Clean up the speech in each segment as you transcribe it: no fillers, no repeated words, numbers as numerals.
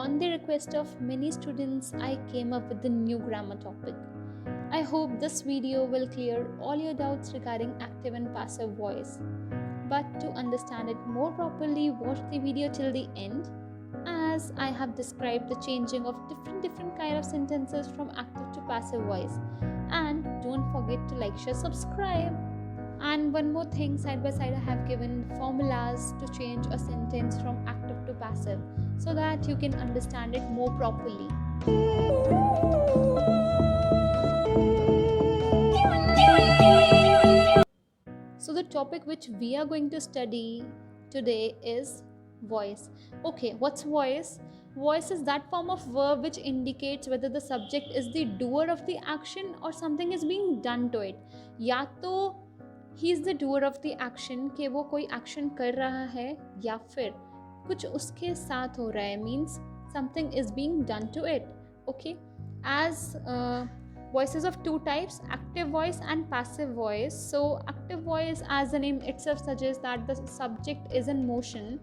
On the request of many students, I came up with the new grammar topic. I hope this video will clear all your doubts regarding active and passive voice. But to understand it more properly, watch the video till the end, as I have described the changing of different kind of sentences from active to passive voice. And don't forget to like, share, subscribe. And one more thing, side by side I have given formulas to change a sentence from active to passive so that you can understand it more properly. So the topic which we are going to study today is voice. Okay, what's voice? Voice is that form of verb which indicates whether the subject is the doer of the action or something is being done to it. या तो he is the doer of the action कि वो कोई action कर रहा है या फिर कुछ उसके साथ हो रहा है, means something is being done to it. Okay, as voices of two types, active voice and passive voice. So active voice, as the name itself suggests, that the subject is in motion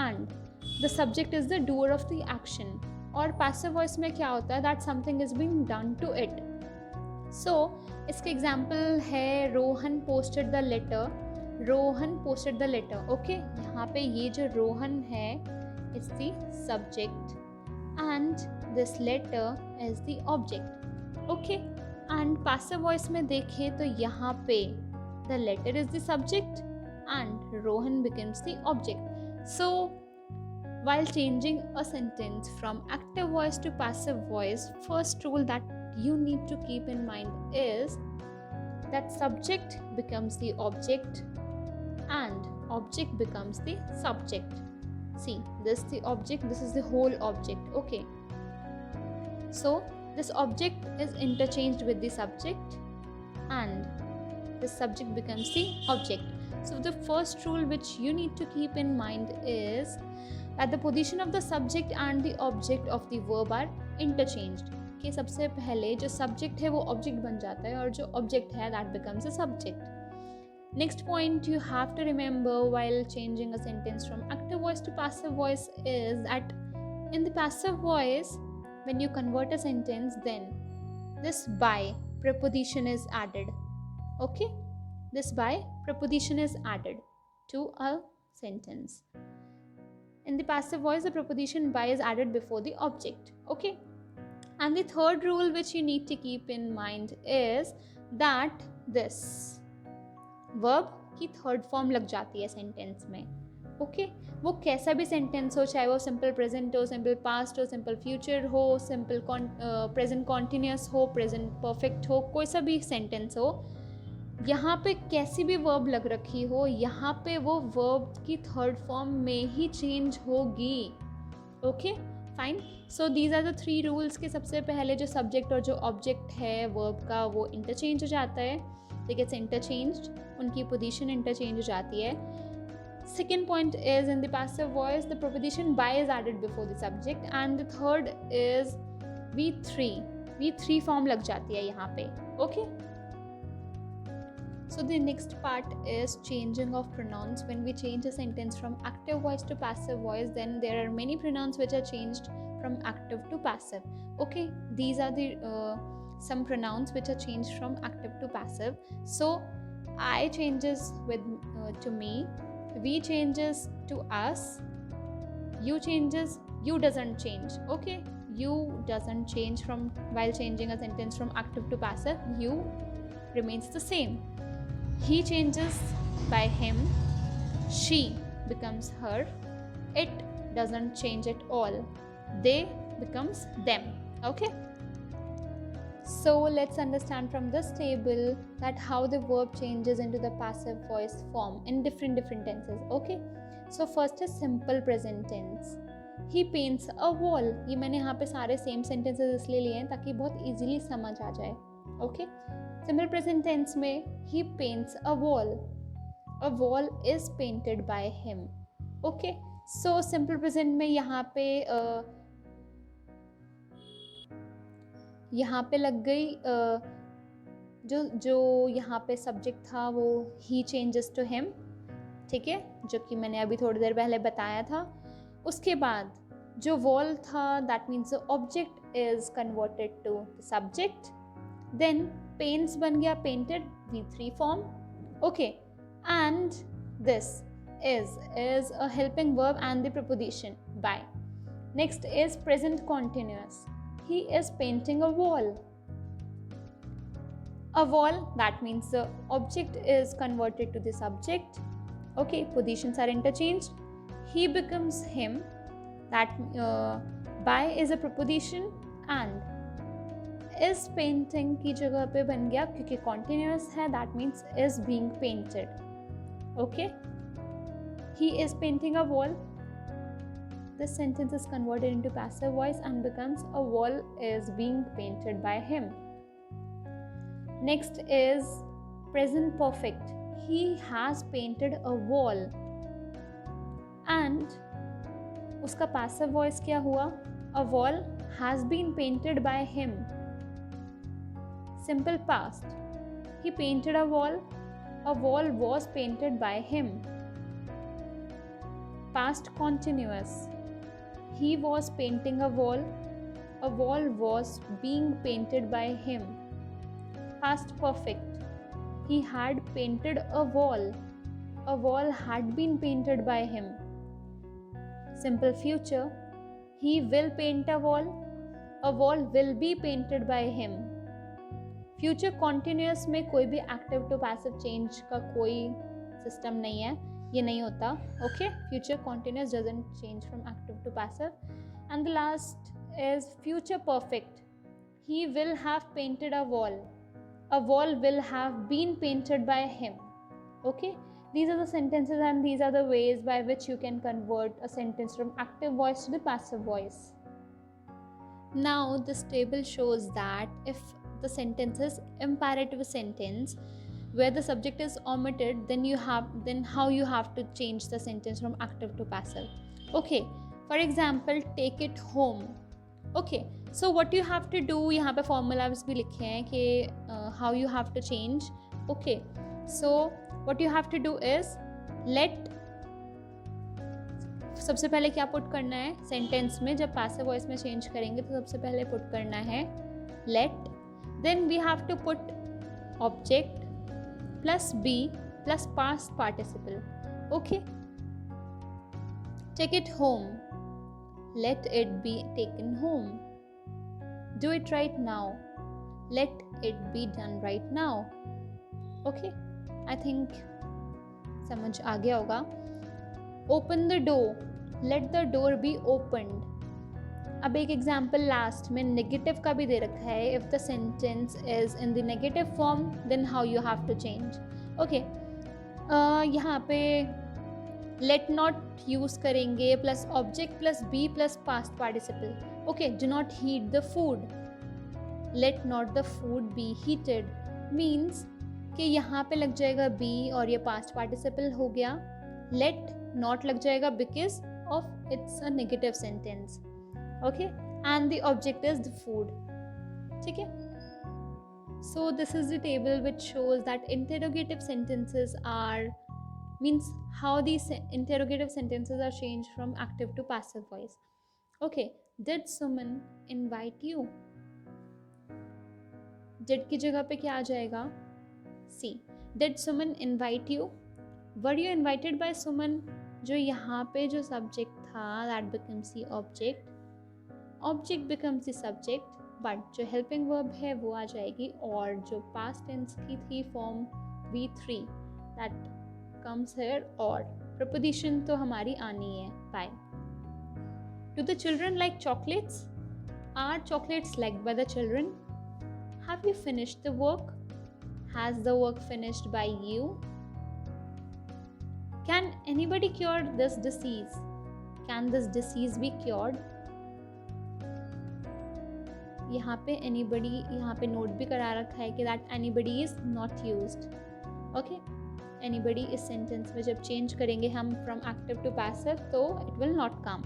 and the subject is the doer of the action. और passive voice में क्या होता है, that something is being done to it. So इसके example है Rohan posted the letter. Rohan posted the letter. Okay, यहाँ पे ये जो रोहन है is the subject and this letter is the object. Okay, and passive voice में देखें तो यहाँ पे the letter is the subject and Rohan becomes the object. So while changing a sentence from active voice to passive voice, first rule that you need to keep in mind is that subject becomes the object and object becomes the subject. See, this the object, this is the whole object. Okay, so this object is interchanged with the subject and the subject becomes the object. So the first rule which you need to keep in mind is that the position of the subject and the object of the verb are interchanged. कि सबसे पहले जो subject है वो object बन जाता है और जो object है that becomes a subject. Next point you have to remember while changing a sentence from active voice to passive voice is that in the passive voice, when you convert a sentence, then this by preposition is added. Okay, this by preposition is added to a sentence. In the passive voice, the preposition by is added before the object. Okay, and the third rule which you need to keep in mind is that this verb की third form लग जाती है sentence में. Okay, वो कैसा भी sentence हो, चाहे वो simple present हो, simple past हो, simple future हो, simple present continuous हो, present perfect हो, कोई सा भी sentence हो, यहाँ पे कैसी भी वर्ब लग रखी हो, यहाँ पे वो वर्ब की थर्ड फॉर्म में ही चेंज होगी. Okay, fine. So these are the three rules के सबसे पहले जो सब्जेक्ट और जो ऑब्जेक्ट है वर्ब का वो इंटरचेंज हो जाता है. दे गेट्स इंटरचेंज्ड, उनकी पोजीशन इंटरचेंज हो जाती है. Second point is in the passive voice the preposition by is added before the subject and the third is V3 form लग जाती है यहाँ पे. Okay, so the next part is changing of pronouns. When we change a sentence from active voice to passive voice, then there are many pronouns which are changed from active to passive. Okay, these are the some pronouns which are changed from active to passive. So I changes with to me, we changes to us, you changes, you doesn't change. Okay, you doesn't change from while changing a sentence from active to passive. You remains the same. He changes by him, she becomes her, it doesn't change at all, they becomes them. Okay, so let's understand from this table that how the verb changes into the passive voice form in different tenses. Okay, so first is simple present tense. He paints a wall. ये मैंने यहाँ पे सारे same sentences इसलिए लिए हैं ताकि बहुत इजीली समझ आ जाए. ओके, सिंपल प्रेजेंट टेंस में he paints a wall. A wall is painted by him. Okay, so simple present में यहाँ पे लग गई जो यहाँ पे सब्जेक्ट था वो he changes to him. ठीक है, जो कि मैंने अभी थोड़ी देर पहले बताया था. उसके बाद जो wall था, that means the object is converted to the subject. Then paints बन गया painted, V3 form. Okay, and this is a helping verb and the preposition by. Next is present continuous. He is painting a wall. A wall, that means the object is converted to the subject. Okay, positions are interchanged. He becomes him, that by is a preposition, and is painting की जगह पे बन गया क्योंकि continuous है, that means is being painted. Okay, he is painting a wall. This sentence is converted into passive voice and becomes a wall is being painted by him. Next is present perfect. He has painted a wall. And उसका passive voice क्या हुआ? A wall has been painted by him. Simple past. He painted a wall. A wall was painted by him. Past continuous. He was painting a wall. A wall was being painted by him. Past perfect. He had painted a wall. A wall had been painted by him. Simple future. He will paint a wall. A wall will be painted by him. Future continuous में कोई भी active to passive change का कोई system नहीं है, ये नहीं होता. Okay, future continuous doesn't change from active to passive. And the last is future perfect. He will have painted a wall. A wall will have been painted by him. Okay, these are the sentences and these are the ways by which you can convert a sentence from active voice to the passive voice. Now this table shows that if the sentence is imperative sentence where the subject is omitted, then how you have to change the sentence from active to passive. Okay, for example, take it home. Okay, so what you have to do, यहाँ पे formulas भी लिखे हैं कि how you have to change. Okay, so what you have to do is let, सबसे पहले क्या put करना है सेंटेंस में, जब पैसिव वॉइस में चेंज करेंगे तो सबसे पहले पुट करना है let, then we have to put object plus be plus past participle. Okay, take it home. Let it be taken home. Do it right now. Let it be done right now. Okay, I think समझ आ गया होगा. Open the door. Let the door be opened. अब एक example last में negative का भी दे रखा है. If the sentence is in the negative form, then how you have to change. Okay, यहाँ पे let not यूज करेंगे plus object plus be plus past participle. Okay, do not heat the food. Let not the food be heated means कि यहाँ पे लग जाएगा B और ये पास्ट पार्टिसिपल हो गया. लेट नॉट लग जाएगा because of it's a negative sentence. Okay, and the object is the food. ठीक है, so this is the table which shows that interrogative sentences are means how these interrogative sentences are changed from active to passive voice. Okay, did Suman invite you? Did की जगह पे क्या आ जाएगा? See, did Suman invite you? Were you invited by Suman? जो यहाँ पे जो subject था that becomes the object. Object becomes the subject, but जो helping verb है वो आ जाएगी, और जो past tense की थी form V3 that comes here, और preposition तो हमारी आनी है by. Do the children like chocolates? Are chocolates liked by the children? Have you finished the work? Has the work finished by you? Can anybody cure this disease? Can this disease be cured? यहाँ पे anybody यहाँ पे note भी करा रखा है कि that anybody is not used. Okay, anybody इस सेंटेंस में जब चेंज करेंगे हम from active to passive तो it will not come.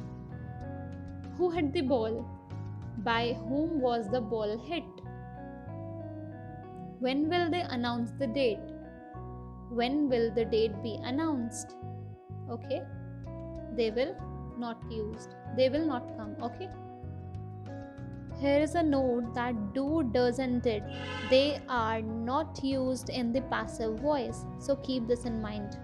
Who hit the ball? By whom was the ball hit? When will they announce the date? When will the date be announced? Okay, they will not used. They will not come. Okay. Here is a note that do, doesn't, did. They are not used in the passive voice. So keep this in mind.